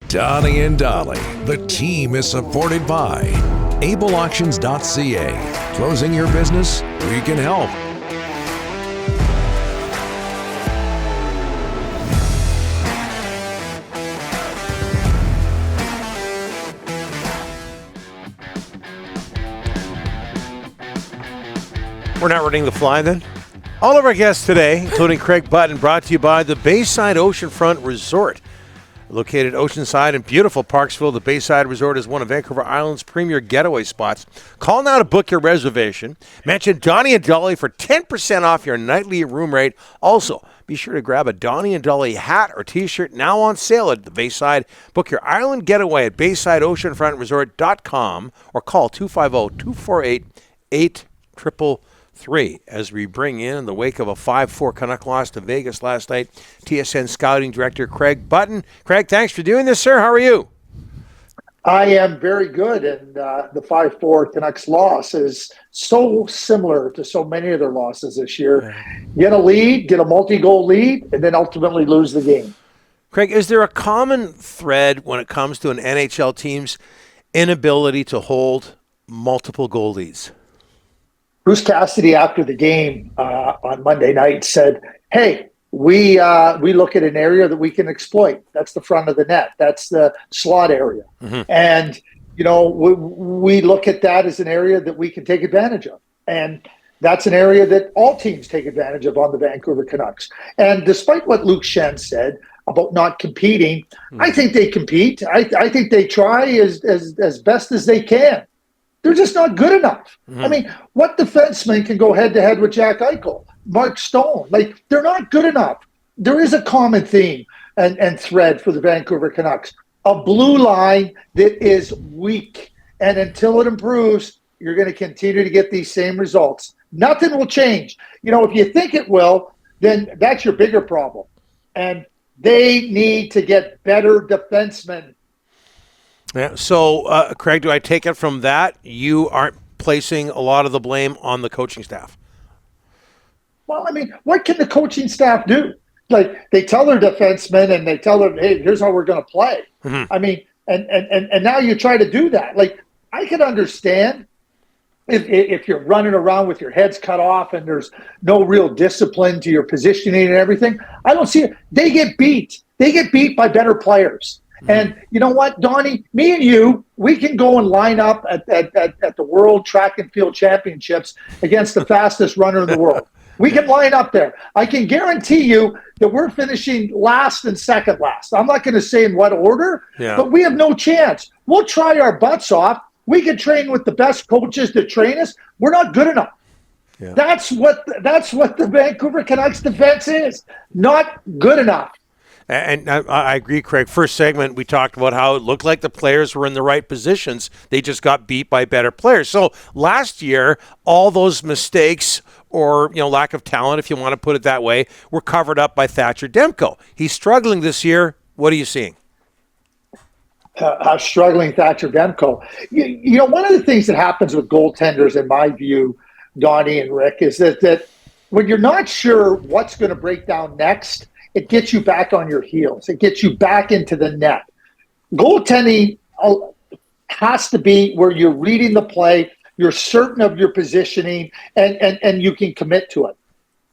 Donnie and Dolly. The team is supported by ableauctions.ca. Closing your business? We can help. We're not running the fly then? All of our guests today, including Craig Button, brought to you by the Bayside Oceanfront Resort. Located oceanside in beautiful Parksville, the Bayside Resort is one of Vancouver Island's premier getaway spots. Call now to book your reservation. Mention Donnie and Dolly for 10% off your nightly room rate. Also, be sure to grab a Donnie and Dolly hat or t-shirt now on sale at the Bayside. Book your island getaway at BaysideOceanfrontResort.com or call 250-248-8333. As we bring in the wake of a 5-4 Canuck loss to Vegas last night, TSN Scouting Director Craig Button. Craig, thanks for doing this, sir. How are you? I am very good, and the 5-4 Canucks loss is so similar to so many of their losses this year. Get a lead, get a multi-goal lead, and then ultimately lose the game. Craig, is there a common thread when it comes to an NHL team's inability to hold multiple goal leads? Bruce Cassidy, after the game on Monday night, said, hey, we look at an area that we can exploit. That's the front of the net. That's the slot area. Mm-hmm. And, you know, we look at that as an area that we can take advantage of. And that's an area that all teams take advantage of on the Vancouver Canucks. And despite what Luke Shen said about not competing, I think they compete. I think they try as best as they can. They're just not good enough. Mm-hmm. I mean, what defenseman can go head-to-head with Jack Eichel, Mark Stone? Like, they're not good enough. There is a common theme and thread for the Vancouver Canucks. A blue line that is weak. And until it improves, you're going to continue to get these same results. Nothing will change. You know, if you think it will, then that's your bigger problem. And they need to get better defensemen. Yeah. So, Craig, do I take it from that you aren't placing a lot of the blame on the coaching staff? Well, I mean, what can the coaching staff do? Like, they tell their defensemen and they tell them, hey, here's how we're going to play. Mm-hmm. I mean, and now you try to do that. Like, I could understand if you're running around with your heads cut off and there's no real discipline to your positioning and everything. I don't see it. They get beat. They get beat by better players. And you know what, Donnie? Me and you, we can go and line up at the World Track and Field Championships against the fastest runner in the world. We can line up there. I can guarantee you that we're finishing last and second last. I'm not going to say in what order, but we have no chance. We'll try our butts off. We can train with the best coaches that train us. We're not good enough. Yeah. That's what the Vancouver Canucks defense is. Not good enough. And I agree, Craig. First segment, we talked about how it looked like the players were in the right positions. They just got beat by better players. So last year, all those mistakes or lack of talent, if you want to put it that way, were covered up by Thatcher Demko. He's struggling this year. What are you seeing? Struggling Thatcher Demko. You know, one of the things that happens with goaltenders, in my view, Donnie and Rick, is that when you're not sure what's going to break down next, it gets you back on your heels. It gets you back into the net. Goaltending has to be where you're reading the play, you're certain of your positioning, and you can commit to it.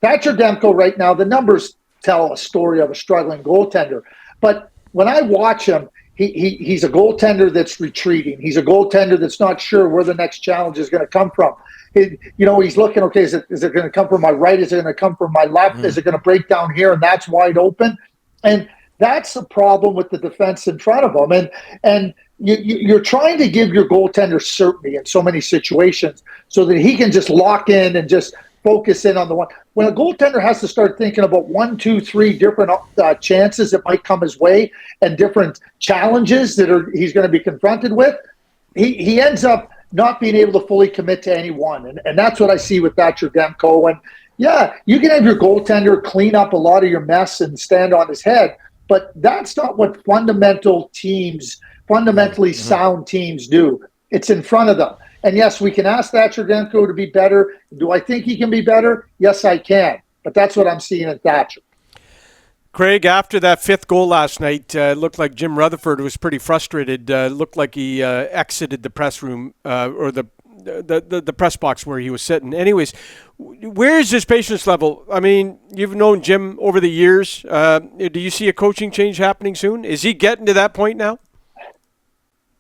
Thatcher Demko right now, the numbers tell a story of a struggling goaltender. But when I watch him, he's a goaltender that's retreating. He's a goaltender that's not sure where the next challenge is going to come from. He's looking, okay, is it going to come from my right? Is it going to come from my left? Is it going to break down here and that's wide open? And that's a problem with the defense in front of him. And you're trying to give your goaltender certainty in so many situations so that he can just lock in and just focus in on the one. When a goaltender has to start thinking about 1, 2, 3 different chances that might come his way and different challenges that he's going to be confronted with, he ends up not being able to fully commit to any one. And that's what I see with Thatcher Demko. And yeah, you can have your goaltender clean up a lot of your mess and stand on his head, but that's not what fundamentally sound teams do. It's in front of them. And yes, we can ask Thatcher Demko to be better. Do I think he can be better? Yes, I can. But that's what I'm seeing in Thatcher. Craig, after that fifth goal last night, it looked like Jim Rutherford was pretty frustrated. Looked like he exited the press room or the press box where he was sitting. Anyways, where is his patience level? I mean, you've known Jim over the years. Do you see a coaching change happening soon? Is he getting to that point now?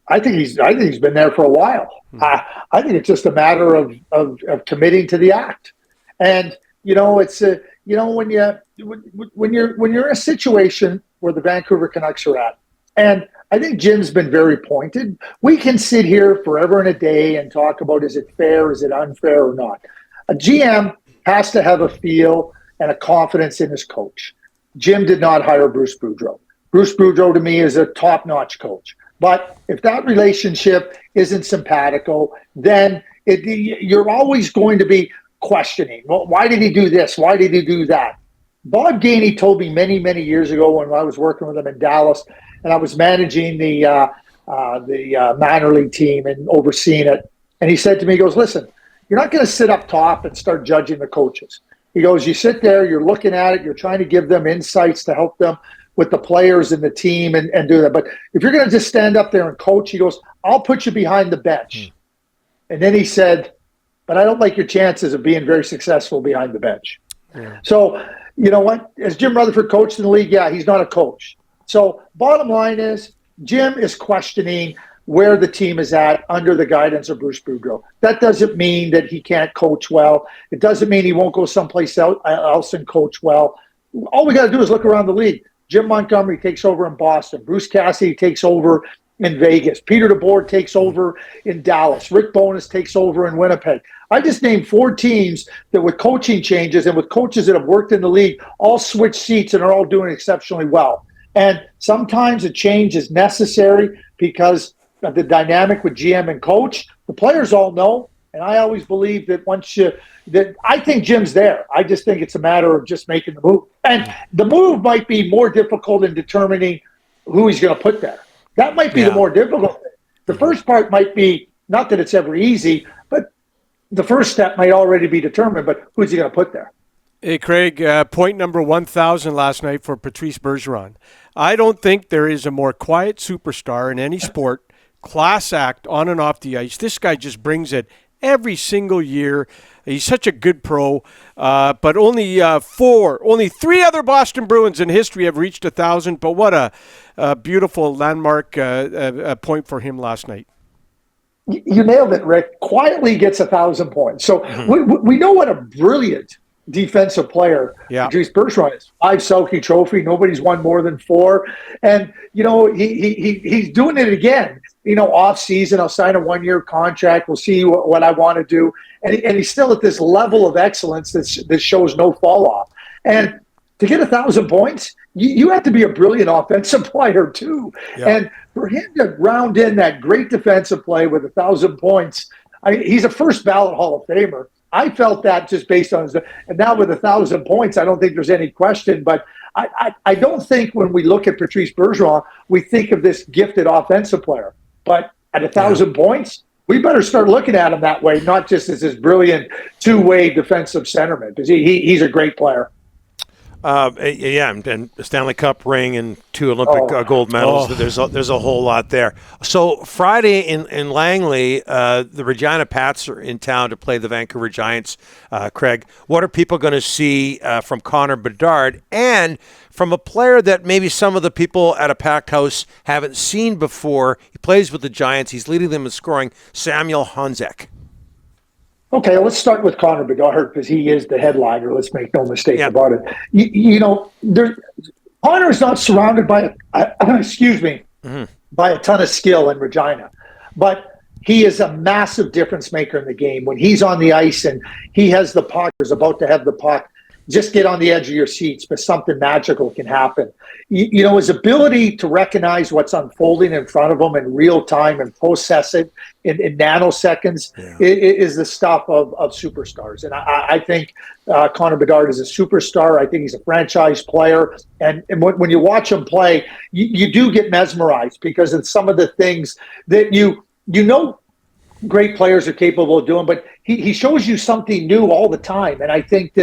I think he's been there for a while. I think it's just a matter of committing to the act. And it's when you're in a situation where the Vancouver Canucks are at, and I think Jim's been very pointed. We can sit here forever and a day and talk about, is it fair, is it unfair or not. A GM has to have a feel and a confidence in his coach. Jim did not hire Bruce Boudreau. Bruce Boudreau to me is a top-notch coach. But if that relationship isn't simpatico, then you're always going to be questioning. Well, why did he do this? Why did he do that? Bob Gainey told me many, many years ago when I was working with him in Dallas, and I was managing the minor league team and overseeing it. And he said to me, he goes, listen, you're not going to sit up top and start judging the coaches. He goes, you sit there, you're looking at it, you're trying to give them insights to help them with the players and the team and do that. But if you're going to just stand up there and coach, he goes, I'll put you behind the bench. And then he said, but I don't like your chances of being very successful behind the bench. Yeah. So, you know what? As Jim Rutherford coached in the league, yeah, he's not a coach. So bottom line is Jim is questioning where the team is at under the guidance of Bruce Boudreau. That doesn't mean that he can't coach well. It doesn't mean he won't go someplace else and coach well. All we got to do is look around the league. Jim Montgomery takes over in Boston. Bruce Cassidy takes over in Vegas. Peter DeBoer takes over in Dallas. Rick Bowness takes over in Winnipeg. I just named 4 teams that with coaching changes and with coaches that have worked in the league all switch seats and are all doing exceptionally well. And sometimes a change is necessary because of the dynamic with GM and coach. The players all know, and I always believe that I think Jim's there. I just think it's a matter of just making the move. And the move might be more difficult in determining who he's going to put there. That might be the more difficult thing. The first part might be, not that it's ever easy, but the first step might already be determined, but who's he going to put there? Hey, Craig, point number 1,000 last night for Patrice Bergeron. I don't think there is a more quiet superstar in any sport, class act on and off the ice. This guy just brings it every single year. He's such a good pro, but only 3 other Boston Bruins in history have reached 1,000. But what a beautiful landmark point for him last night. You nailed it, Rick. Quietly gets 1,000 points. So we know what a brilliant defensive player Patrice Bergeron is. 5 Selke Trophy. Nobody's won more than 4. And, he's doing it again. Off season, I'll sign a 1-year contract. We'll see what I want to do. And he's still at this level of excellence that shows no fall off. And to get 1,000 points, you have to be a brilliant offensive player too. Yeah. And for him to round in that great defensive play with 1,000 points, he's a first ballot Hall of Famer. I felt that just based on his, and now with 1,000 points, I don't think there's any question. But I don't think when we look at Patrice Bergeron, we think of this gifted offensive player. But at 1,000 points, we better start looking at him that way, not just as this brilliant two-way defensive centerman, because he's a great player. And Stanley Cup ring and 2 Olympic gold medals. There's a whole lot there. So Friday in Langley, the Regina Pats are in town to play the Vancouver Giants. Craig, what are people going to see from Conor Bedard and from a player that maybe some of the people at a packed house haven't seen before? He plays with the Giants. He's leading them in scoring. Samuel Honzek. Okay, let's start with Conor Bedard because he is the headliner. Let's make no mistake about it. Conor is not surrounded by by a ton of skill in Regina, but he is a massive difference maker in the game. When he's on the ice and he has the puck, or is about to have the puck, just get on the edge of your seats, but something magical can happen. His ability to recognize what's unfolding in front of him in real time and process it in nanoseconds is the stuff of superstars. And I think Conor Bedard is a superstar. I think he's a franchise player. And when you watch him play, you do get mesmerized because of some of the things that great players are capable of doing, but he shows you something new all the time. And I think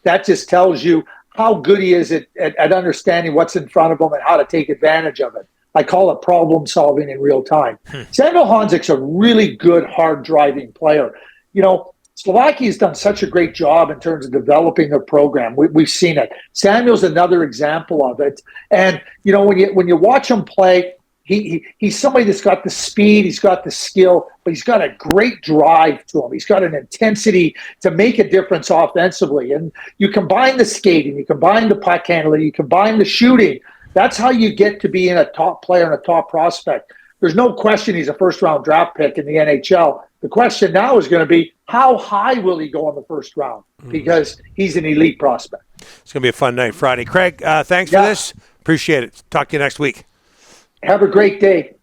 that just tells you how good he is at understanding what's in front of him and how to take advantage of it. I call it problem solving in real time. Samuel Honzek's a really good, hard driving player. You know, Slovakia's done such a great job in terms of developing their program. We've seen it. Samuel's another example of it. And, you know, when you watch him play, he's somebody that's got the speed, he's got the skill, but he's got a great drive to him. He's got an intensity to make a difference offensively. And you combine the skating, you combine the puck handling, you combine the shooting. That's how you get to being a top player and a top prospect. There's no question he's a first-round draft pick in the NHL. The question now is going to be, how high will he go in the first round? Because he's an elite prospect. It's going to be a fun night Friday. Craig, thanks for this. Appreciate it. Talk to you next week. Have a great day.